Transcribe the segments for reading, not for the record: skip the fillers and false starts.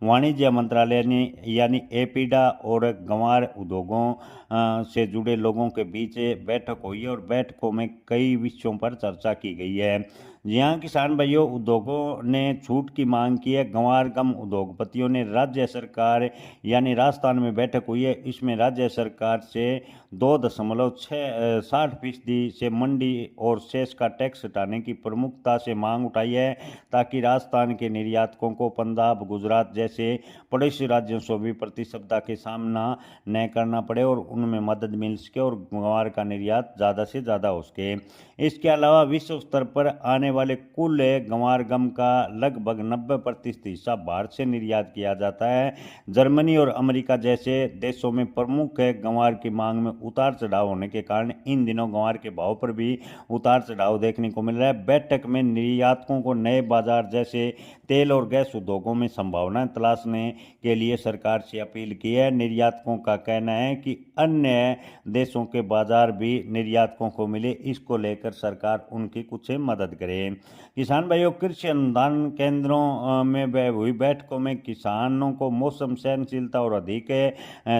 वाणिज्य मंत्रालय ने यानी एपीडा और गंवार उद्योगों से जुड़े लोगों के बीच बैठक हुई है और बैठकों में कई विषयों पर चर्चा की गई है। यहाँ किसान भाइयों, उद्योगों ने छूट की मांग की है। गंवार गम उद्योगपतियों ने राज्य सरकार यानी राजस्थान में बैठक हुई है। इसमें राज्य सरकार से 2.60% से मंडी और सेस का टैक्स हटाने की प्रमुखता से मांग उठाई है, ताकि राजस्थान के निर्यातकों को पंजाब, गुजरात जैसे पड़ोसी राज्यों से भी प्रतिस्पर्धा के सामना न करना पड़े और उनमें मदद मिल सके और ग्वार का निर्यात ज़्यादा से ज़्यादा हो सके। इसके अलावा विश्व स्तर पर आने वाले कुल गंवार गम का लगभग 90% हिस्सा भारत से निर्यात किया जाता है। जर्मनी और अमेरिका जैसे देशों में प्रमुख गंवार की मांग में उतार चढ़ाव होने के कारण इन दिनों गंवार के भाव पर भी उतार चढ़ाव देखने को मिल रहा है। बैठक में निर्यातकों को नए बाजार जैसे तेल और गैस उद्योगों में संभावनाएं तलाशने के लिए सरकार से अपील की है। निर्यातकों का कहना है कि अन्य देशों के बाजार भी निर्यातकों को मिले, इसको लेकर सरकार उनकी कुछ मदद करे। किसान भाइयों, कृषि अनुदान केंद्रों में हुई बैठकों में किसानों को मौसम सहनशीलता और अधिक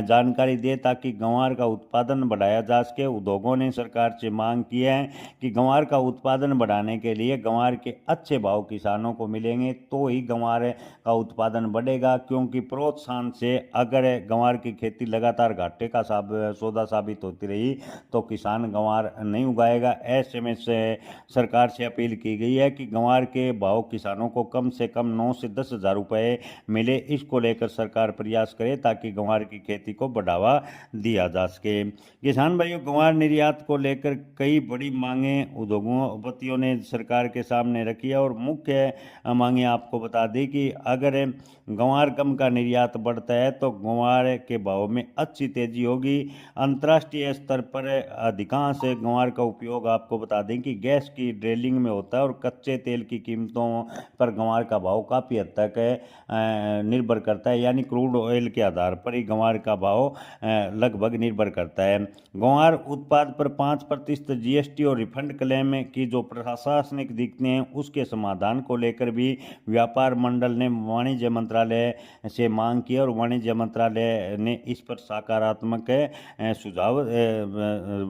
जानकारी दे, ताकि गंवार का उत्पादन बढ़ाया जा सके। उद्योगों ने सरकार से मांग की है कि गंवार का उत्पादन बढ़ाने के लिए गंवार के अच्छे भाव किसानों को मिलेंगे तो ही गंवार का उत्पादन बढ़ेगा, क्योंकि प्रोत्साहन से अगर गंवार की खेती लगातार घाटे का सौदा साबित होती रही तो किसान गंवार नहीं उगाएगा। ऐसे में सरकार से अपील की गई है कि गंवार के भाव किसानों को कम से कम 9 से 10 हज़ार रुपये मिले। इसको लेकर सरकार प्रयास करे ताकि गंवार की खेती को बढ़ावा दिया जा सके। किसान भाइयों, गंवार निर्यात को लेकर कई बड़ी मांगे उद्योगपतियों ने सरकार के सामने रखी है और मुख्य मांगे आपको बता दें कि अगर गंवार गम का निर्यात बढ़ता है तो गंवार के भाव में अच्छी तेजी होगी। अंतर्राष्ट्रीय स्तर पर अधिकांश गंवार का उपयोग आपको बता दें कि गैस की ड्रिलिंग में होता है और कच्चे तेल की कीमतों पर गंवार का भाव काफ़ी हद तक निर्भर करता है, यानी क्रूड ऑयल के आधार पर ही गंवार का भाव लगभग निर्भर करता है। गंवार उत्पाद पर 5% जीएसटी और रिफंड क्लेम की जो प्रशासनिक दिक्कतें हैं उसके समाधान को लेकर भी व्यापार मंडल ने वाणिज्य मंत्रालय से मांग की और वाणिज्य मंत्रालय ने इस पर सकारात्मक सुझाव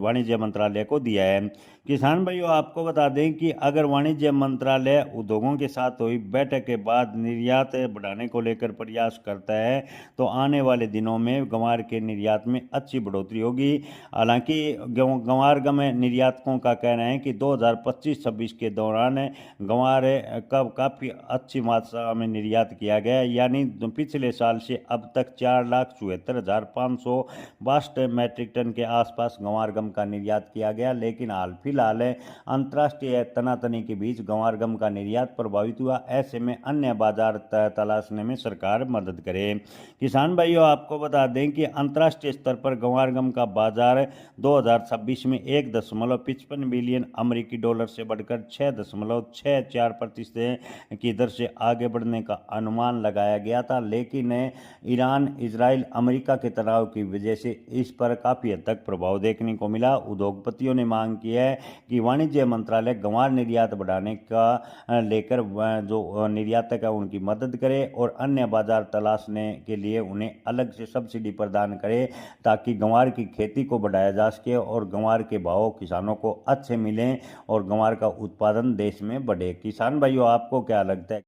वाणिज्य मंत्रालय को दिया है। किसान भाइयों, आपको बता दें कि अगर वाणिज्य मंत्रालय उद्योगों के साथ हुई बैठक के बाद निर्यात बढ़ाने को लेकर प्रयास करता है तो आने वाले दिनों में गंवार के निर्यात में अच्छी बढ़ोतरी होगी। हालांकि गंवार गम निर्यातकों का कहना है कि 2025-26 के दौरान गंवार का काफ़ी अच्छी मात्रा में निर्यात किया गया, यानी पिछले साल से अब तक 4,74,562 मैट्रिक टन के आसपास गंवार गम का निर्यात किया गया। लेकिन हाल फिलहाल अंतर्राष्ट्रीय तनातनी के बीच गंवार गम का निर्यात प्रभावित हुआ। ऐसे में अन्य बाजार तलाशने में सरकार मदद करे। किसान भाइयों, आपको बता दें कि अंतर्राष्ट्रीय स्तर पर गंवार गम का बाजार 2026 में 1.55 बिलियन अमेरिकी डॉलर से बढ़कर 6.64% की दर से आगे बढ़ने का अनुमान लगाया गया था। लेकिन ईरान, इजराइल, अमेरिका के तनाव की वजह से इस पर काफ़ी हद तक प्रभाव देखने को मिला। उद्योगपतियों ने मांग की है कि वाणिज्य मंत्रालय गंवार निर्यात बढ़ाने का लेकर जो निर्यातक है उनकी मदद करे और अन्य बाजार तलाशने के लिए उन्हें अलग से सब्सिडी प्रदान करे, ताकि गंवार की खेती को बढ़ाया जा सके और गंवार के भाव किसानों को अच्छे मिलें और गंवार का उत्पादन देश में बढ़े। किसान भाइयों, आपको क्या लगता है?